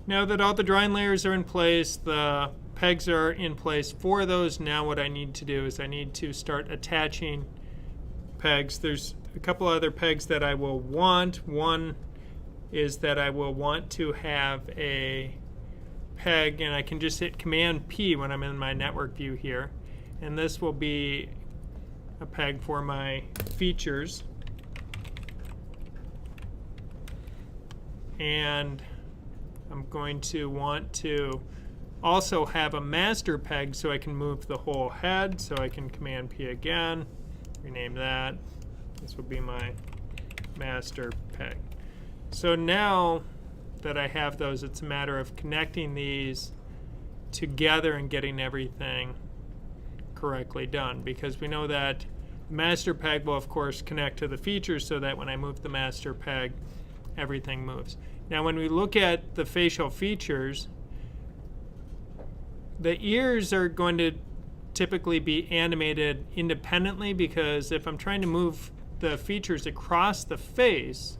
Now that all the drawing layers are in place, the pegs are in place for those, now what I need to do is I need to start attaching pegs. There's a couple other pegs that I will want. One is that I will want to have a peg, and I can just hit Command P when I'm in my network view here, and this will be a peg for my features. And I'm going to want to also have a master peg so I can move the whole head. So I can Command P again, rename that. This will be my master peg. So now that I have those, it's a matter of connecting these together and getting everything correctly done, because we know that the master peg will of course connect to the features so that when I move the master peg, everything moves. Now when we look at the facial features, the ears are going to typically be animated independently, because if I'm trying to move the features across the face,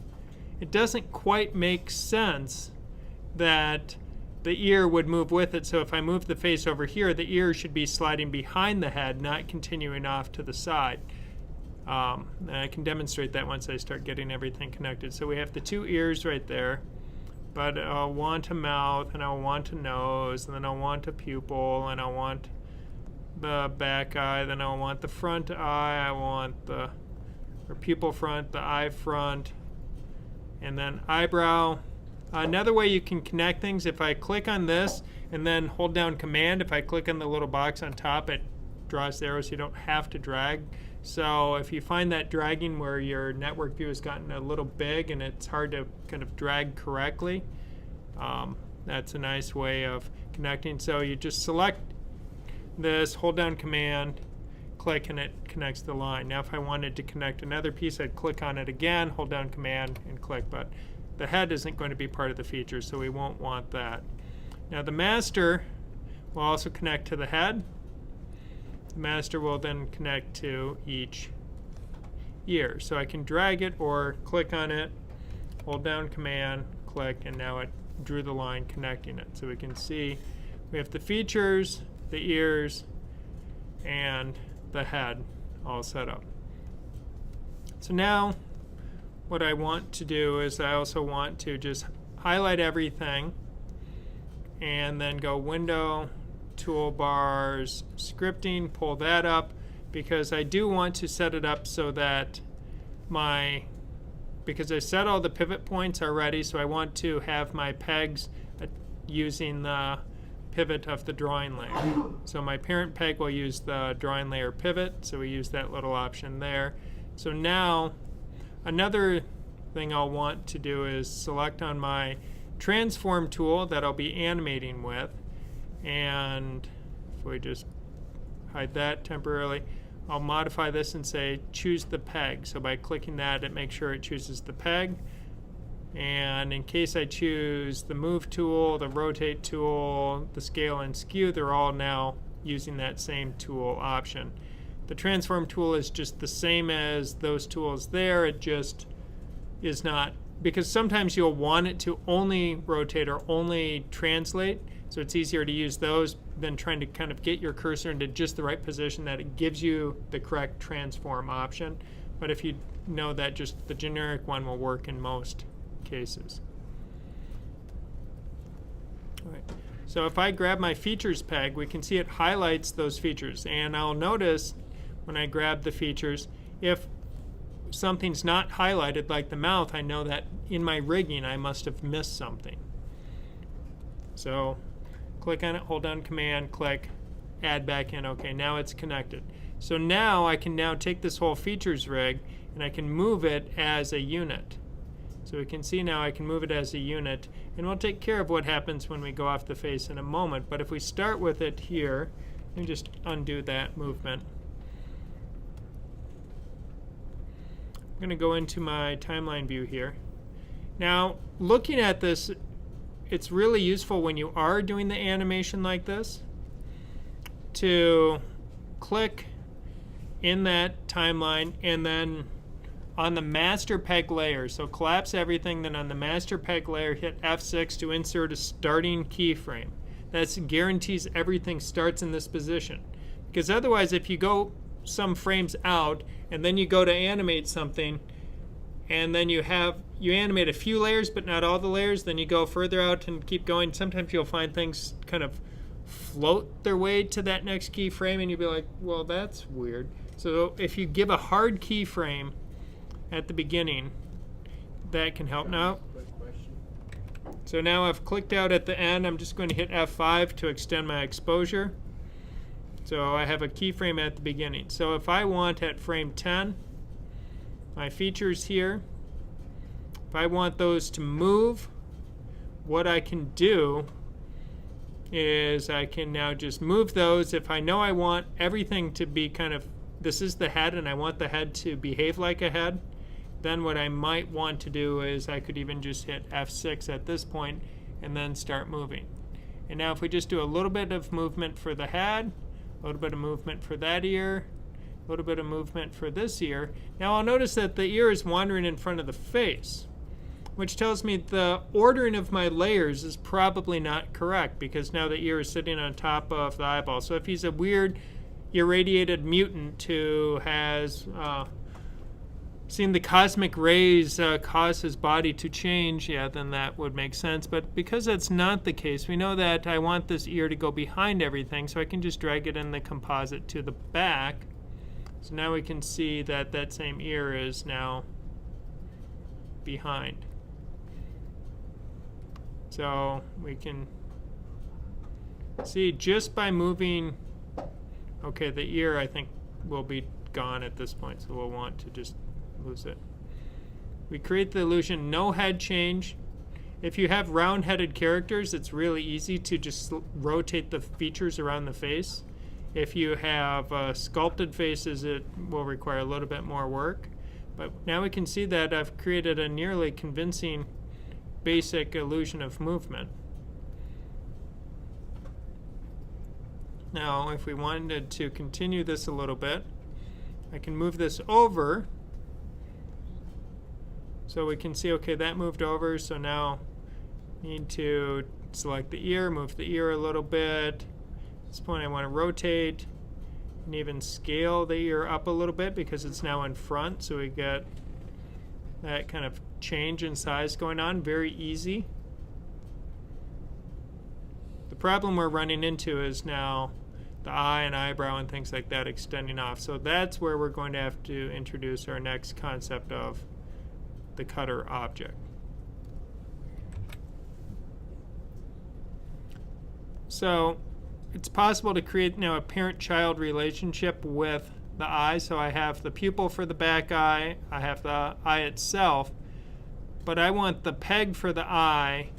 it doesn't quite make sense that the ear would move with it. So if I move the face over here, the ear should be sliding behind the head, not continuing off to the side. And I can demonstrate that once I start getting everything connected. So we have the two ears right there, but I'll want a mouth, and I'll want a nose, and then I'll want a pupil, and I'll want the back eye, then I'll want the front eye, I want the pupil front, the eye front, and then eyebrow. Another way you can connect things, if I click on this and then hold down Command, if I click on the little box on top, it draws the arrows so you don't have to drag. So if you find that dragging where your network view has gotten a little big and it's hard to kind of drag correctly, that's a nice way of connecting. So you just select this, hold down Command, click, and it connects the line. Now if I wanted to connect another piece, I'd click on it again, hold down Command, and click. But the head isn't going to be part of the feature, so we won't want that. Now the master will also connect to the head. The master will then connect to each ear. So I can drag it or click on it, hold down Command, click, and now it drew the line connecting it. So we can see we have the features, the ears, and the head all set up. So now what I want to do is I also want to just highlight everything and then go Window, Toolbars, Scripting, pull that up, because I do want to set it up so that because I set all the pivot points already, so I want to have my pegs using the pivot of the drawing layer. So my parent peg will use the drawing layer pivot, so we use that little option there. So now another thing I'll want to do is select on my transform tool that I'll be animating with, and if we just hide that temporarily, I'll modify this and say choose the peg. So by clicking that, it makes sure it chooses the peg. And in case I choose the move tool, the rotate tool, the scale and skew, they're all now using that same tool option. The transform tool is just the same as those tools there. It just is not, because sometimes you'll want it to only rotate or only translate, so it's easier to use those than trying to kind of get your cursor into just the right position that it gives you the correct transform option. But if you know that, just the generic one will work in most cases. All right. So if I grab my features peg, we can see it highlights those features. And I'll notice when I grab the features, if something's not highlighted, like the mouth, I know that in my rigging I must have missed something. So click on it, hold down Command, click, add back in. Okay, now it's connected. So now I can now take this whole features rig and I can move it as a unit. So we can see now I can move it as a unit, and we'll take care of what happens when we go off the face in a moment. But if we start with it here, let me just undo that movement. I'm going to go into my timeline view here. Now, looking at this, it's really useful when you are doing the animation like this to click in that timeline and then on the master peg layer. So collapse everything, then on the master peg layer, hit F6 to insert a starting keyframe. That guarantees everything starts in this position. Because otherwise, if you go some frames out and then you go to animate something, and then you animate a few layers but not all the layers, then you go further out and keep going, sometimes you'll find things kind of float their way to that next keyframe and you'll be like, well, that's weird. So if you give a hard keyframe at the beginning, that can help. Now, so now I've clicked out at the end. I'm just going to hit F5 to extend my exposure. So I have a keyframe at the beginning. So if I want at frame 10, my features here, if I want those to move, what I can do is I can now just move those. If I know I want everything to be kind of, this is the head and I want the head to behave like a head, then what I might want to do is I could even just hit F6 at this point and then start moving. And now if we just do a little bit of movement for the head, a little bit of movement for that ear, a little bit of movement for this ear. Now I'll notice that the ear is wandering in front of the face, which tells me the ordering of my layers is probably not correct because now the ear is sitting on top of the eyeball. So if he's a weird irradiated mutant who has seen the cosmic rays cause his body to change, yeah, then that would make sense. But because that's not the case, we know that I want this ear to go behind everything, so I can just drag it in the composite to the back. So now we can see that that same ear is now behind. So we can see just by moving, okay, the ear I think will be gone at this point, so we'll want to just lose it. We create the illusion no head change. If you have round-headed characters, it's really easy to just rotate the features around the face. If you have sculpted faces, it will require a little bit more work. But now we can see that I've created a nearly convincing basic illusion of movement. Now, if we wanted to continue this a little bit, I can move this over. So we can see, okay, that moved over. So now I need to select the ear, move the ear a little bit. At this point I want to rotate and even scale the ear up a little bit because it's now in front, so we get that kind of change in size going on. Very easy. The problem we're running into is now the eye and eyebrow and things like that extending off. So that's where we're going to have to introduce our next concept of the cutter object. So it's possible to create now a parent-child relationship with the eye. So I have the pupil for the back eye, I have the eye itself, but I want the peg for the eye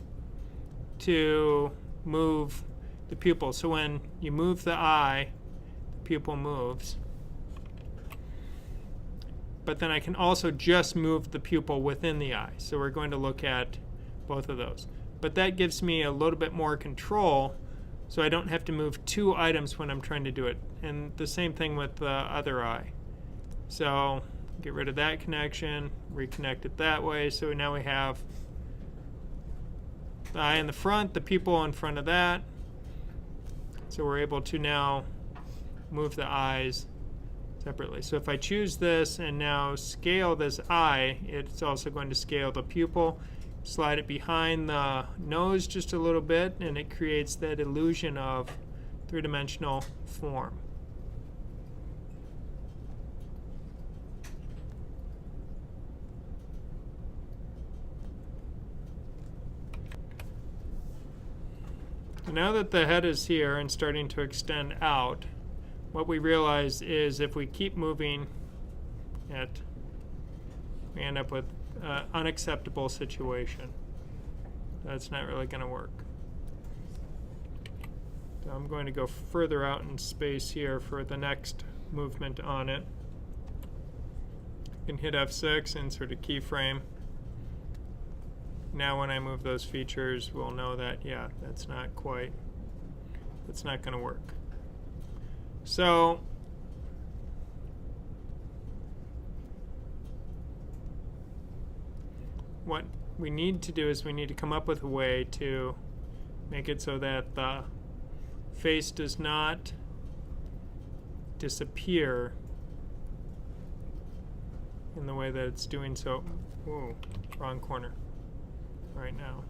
to move the pupil. So when you move the eye, the pupil moves. But then I can also just move the pupil within the eye. So we're going to look at both of those. But that gives me a little bit more control, so I don't have to move two items when I'm trying to do it. And the same thing with the other eye. So get rid of that connection, reconnect it that way. So now we have the eye in the front, the pupil in front of that. So we're able to now move the eyes separately. So if I choose this and now scale this eye, it's also going to scale the pupil, slide it behind the nose just a little bit, and it creates that illusion of three-dimensional form. So now that the head is here and starting to extend out, what we realize is if we keep moving it, we end up with an unacceptable situation. That's not really going to work. So I'm going to go further out in space here for the next movement on it. I can hit F6, insert a keyframe. Now when I move those features, we'll know that, yeah, that's not going to work. So what we need to do is we need to come up with a way to make it so that the face does not disappear in the way that it's doing so. Whoa, wrong corner right now.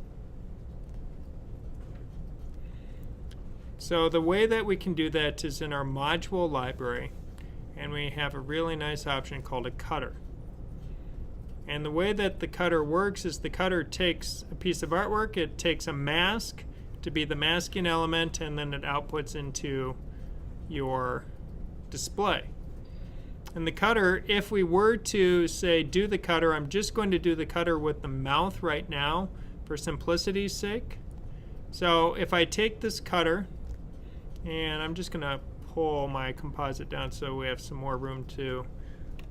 So the way that we can do that is in our module library, and we have a really nice option called a cutter. And the way that the cutter works is the cutter takes a piece of artwork, it takes a mask to be the masking element, and then it outputs into your display. And the cutter, if we were to say do the cutter, I'm just going to do the cutter with the mouth right now for simplicity's sake. So if I take this cutter, and I'm just going to pull my composite down so we have some more room to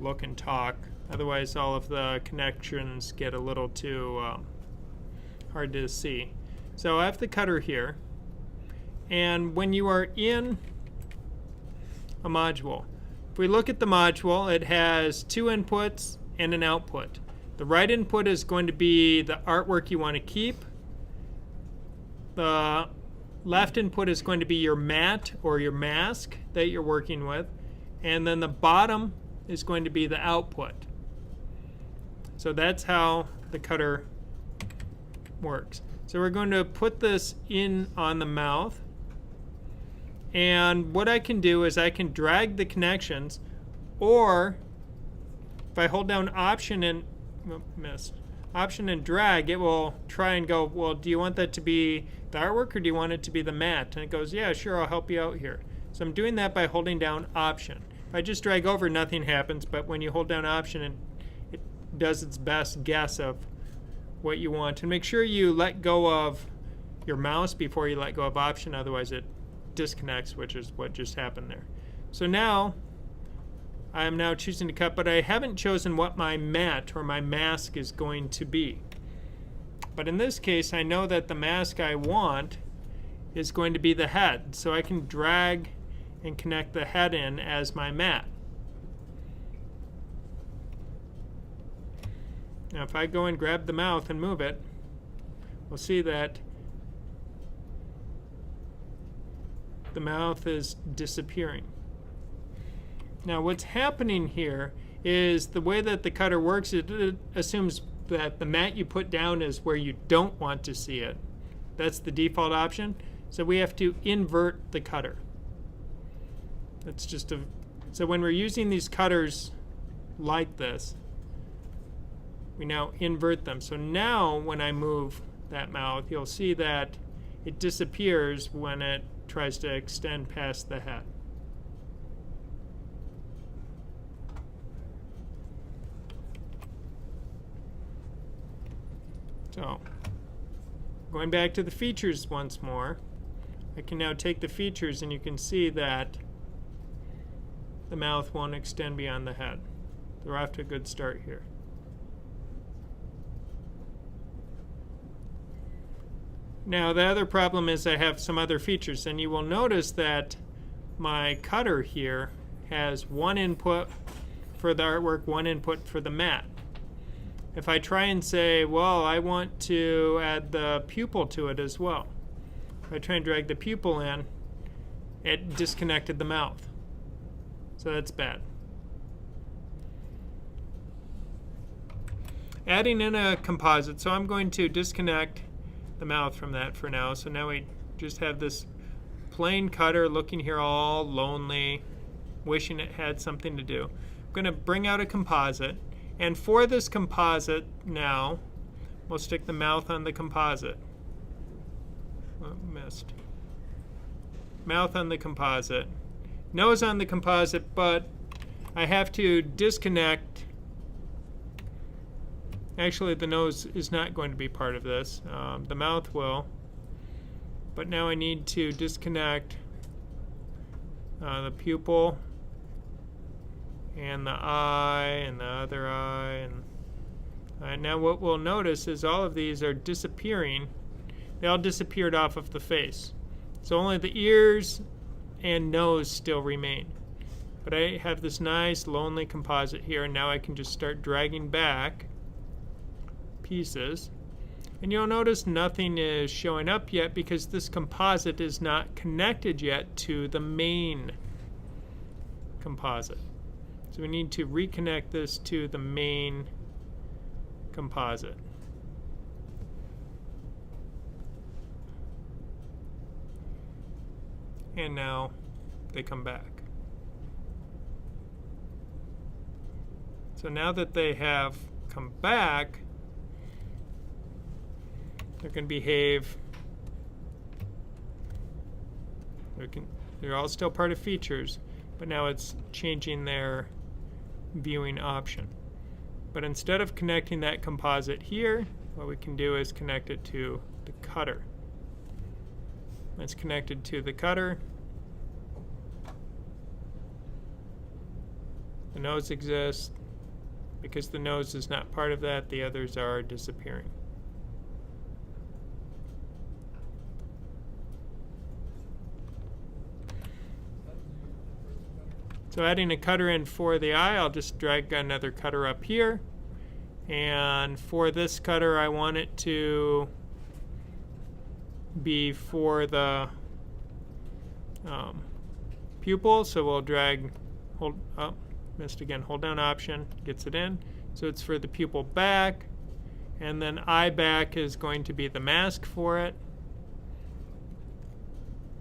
look and talk. Otherwise, all of the connections get a little too hard to see. So I have the cutter here. And when you are in a module, if we look at the module, it has two inputs and an output. The right input is going to be the artwork you want to keep. The left input is going to be your matte or your mask that you're working with. And then the bottom is going to be the output. So that's how the cutter works. So we're going to put this in on the mouth. And what I can do is I can drag the connections, or if I hold down Option and Option and drag, it will try and go, well, do you want that to be the artwork or do you want it to be the matte? And it goes, yeah, sure, I'll help you out here. So I'm doing that by holding down Option. If I just drag over, nothing happens, but when you hold down Option, it does its best guess of what you want. And make sure you let go of your mouse before you let go of Option, otherwise it disconnects, which is what just happened there. So now I am now choosing to cut, but I haven't chosen what my matte or my mask is going to be. But in this case, I know that the mask I want is going to be the head, so I can drag and connect the head in as my matte. Now if I go and grab the mouth and move it, we'll see that the mouth is disappearing. Now what's happening here is the way that the cutter works, it assumes that the matte you put down is where you don't want to see it. That's the default option. So we have to invert the cutter. That's just so when we're using these cutters like this, we now invert them. So now when I move that mouth, you'll see that it disappears when it tries to extend past the head. So, going back to the features once more, I can now take the features and you can see that the mouth won't extend beyond the head. We're off to a good start here. Now the other problem is I have some other features, and you will notice that my cutter here has one input for the artwork, one input for the matte. If I try and say, well, I want to add the pupil to it as well. If I try and drag the pupil in, it disconnected the mouth. So that's bad. Adding in a composite, so I'm going to disconnect the mouth from that for now. So now we just have this plain cutter looking here all lonely, wishing it had something to do. I'm going to bring out a composite, and for this composite now, we'll stick the mouth on the composite. Oh, missed. Mouth on the composite. Nose on the composite, but I have to disconnect. Actually, the nose is not going to be part of this. The mouth will. But now I need to disconnect the pupil and the eye and the other eye. And now what we'll notice is all of these are disappearing. They all disappeared off of the face. So only the ears and nose still remain. But I have this nice lonely composite here, and now I can just start dragging back pieces. And you'll notice nothing is showing up yet because this composite is not connected yet to the main composite. So we need to reconnect this to the main composite. And now they come back. So now that they have come back, they're going to behave. They're all still part of features, but now it's changing their viewing option. But instead of connecting that composite here, what we can do is connect it to the cutter. It's connected to the cutter. The nose exists. Because the nose is not part of that, the others are disappearing. So adding a cutter in for the eye, I'll just drag another cutter up here. And for this cutter, I want it to be for the pupil. So we'll drag, missed again, hold down Option, gets it in. So it's for the pupil back. And then eye back is going to be the mask for it.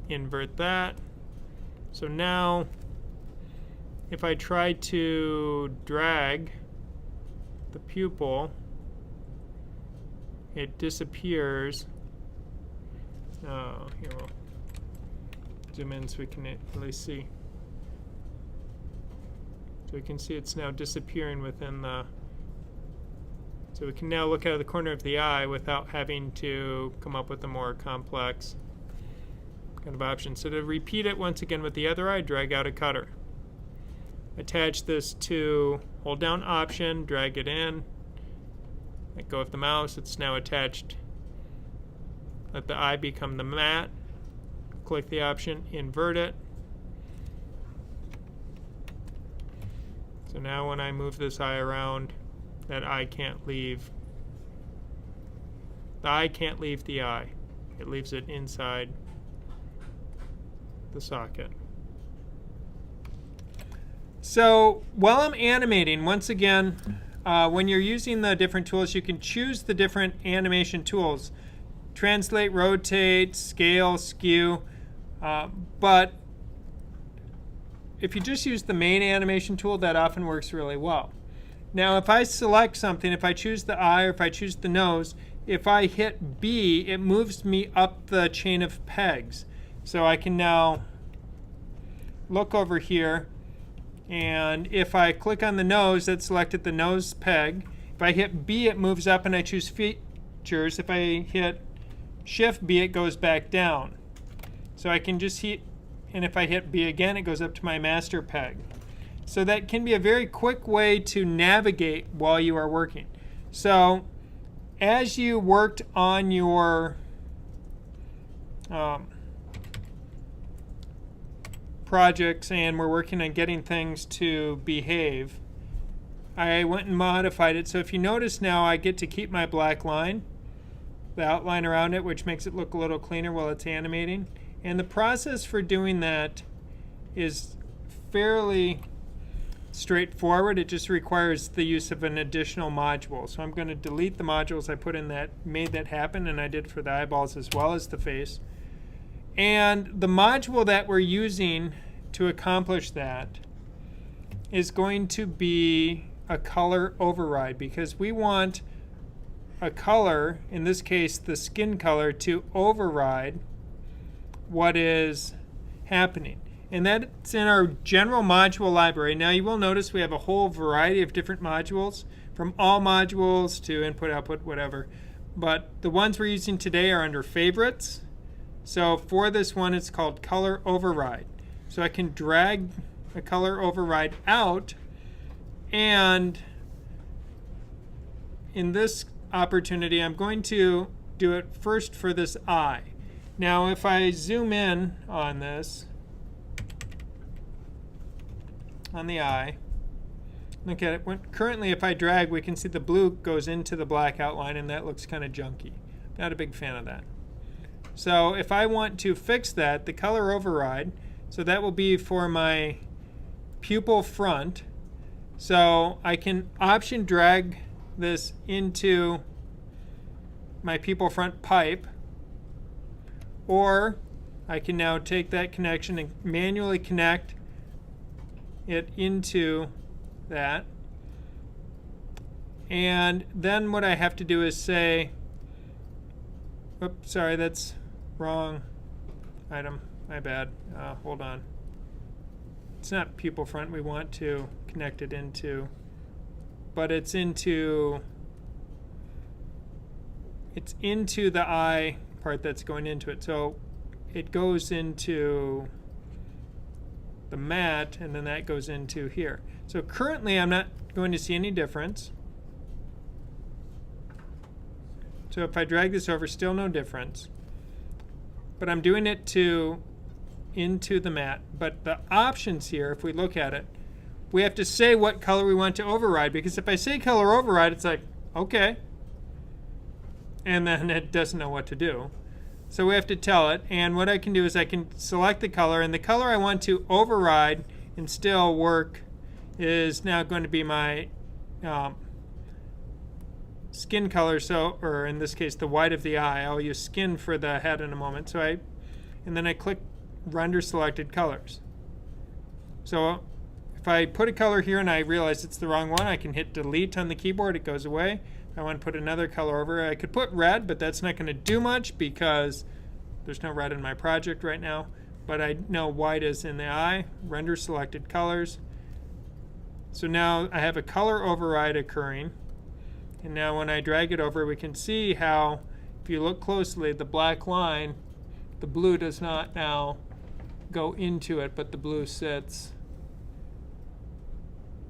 Invert that. So now, if I try to drag the pupil, it disappears. Here we'll zoom in so we can really see. So we can see it's now disappearing within the... So we can now look out of the corner of the eye without having to come up with a more complex kind of option. So to repeat it once again with the other eye, drag out a cutter. Attach this to, hold down Option, drag it in, let go of the mouse, it's now attached. Let the eye become the mat, click the option, invert it. So now when I move this eye around, that eye can't leave. The eye can't leave the eye. It leaves it inside the socket. So while I'm animating, once again, when you're using the different tools, you can choose the different animation tools. Translate, rotate, scale, skew. But if you just use the main animation tool, that often works really well. Now if I select something, if I choose the eye or if I choose the nose, if I hit B, it moves me up the chain of pegs. So I can now look over here, and if I click on the nose, that selected the nose peg. If I hit B, it moves up and I choose features. If I hit Shift B, it goes back down. So I can just hit, and if I hit B again, it goes up to my master peg. So that can be a very quick way to navigate while you are working. So as you worked on your projects and we're working on getting things to behave, I went and modified it. So if you notice now, I get to keep my black line, the outline around it, which makes it look a little cleaner while it's animating. And the process for doing that is fairly straightforward. It just requires the use of an additional module. So I'm going to delete the modules I put in that made that happen, and I did for the eyeballs as well as the face. And the module that we're using to accomplish that is going to be a color override, because we want a color, in this case the skin color, to override what is happening. And that's in our general module library. Now you will notice we have a whole variety of different modules, from all modules to input, output, whatever. But the ones we're using today are under favorites. So for this one, it's called color override. So I can drag a color override out, and in this opportunity, I'm going to do it first for this eye. Now if I zoom in on this, on the eye, Look at it. Currently, if I drag, we can see the blue goes into the black outline, and that looks kind of junky. Not a big fan of that. So if I want to fix that, the color override, so that will be for my pupil front. So I can option drag this into my pupil front pipe, or I can now take that connection and manually connect it into that. And then what I have to do is say, oops, sorry, that's wrong item, my bad. Hold on. It's not pupil front we want to connect it into, but it's into the eye part that's going into it. So it goes into the mat, and then that goes into here. So currently I'm not going to see any difference. So if I drag this over, still no difference. But I'm doing it into the mat. But the options here, if we look at it, we have to say what color we want to override, because if I say color override, it's like, okay. And then it doesn't know what to do. So we have to tell it, and what I can do is I can select the color, and the color I want to override and still work is now going to be my skin color, or in this case the white of the eye. I'll use skin for the head in a moment. And then I click render selected colors. So if I put a color here and I realize it's the wrong one, I can hit delete on the keyboard, it goes away. I want to put another color over. I could put red, but that's not going to do much because there's no red in my project right now. But I know white is in the eye. Render selected colors. So now I have a color override occurring. And now when I drag it over, we can see how, if you look closely, the black line, the blue does not now go into it, but the blue sits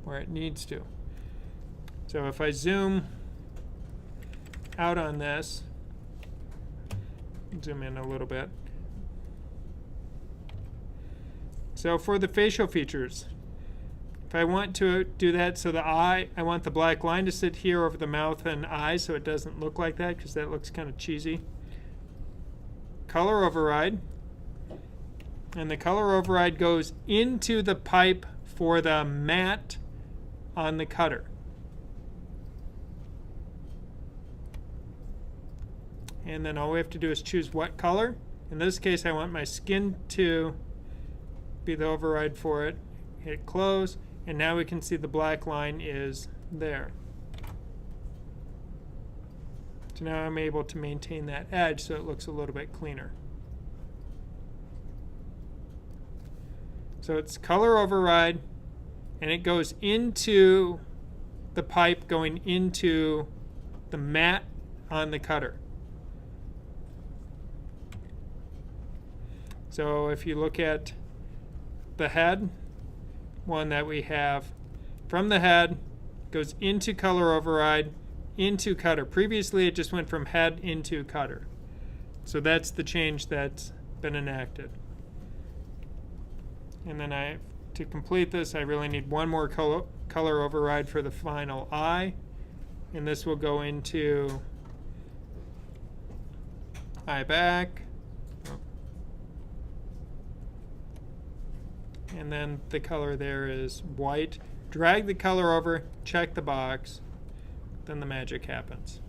where it needs to. So if I zoom out on this, zoom in a little bit. So for the facial features, if I want to do that, so the eye, I want the black line to sit here over the mouth and eyes so it doesn't look like that, because that looks kind of cheesy. Color override. And the color override goes into the pipe for the mat on the cutter. And then all we have to do is choose what color. In this case, I want my skin to be the override for it. Hit close, and now we can see the black line is there. So now I'm able to maintain that edge so it looks a little bit cleaner. So it's color override, and it goes into the pipe going into the mat on the cutter. So if you look at the head, one that we have, from the head, goes into color override, into cutter. Previously it just went from head into cutter. So that's the change that's been enacted. And then to complete this, I really need one more color override for the final eye. And this will go into eye back. And then the color there is white. Drag the color over, check the box, then the magic happens.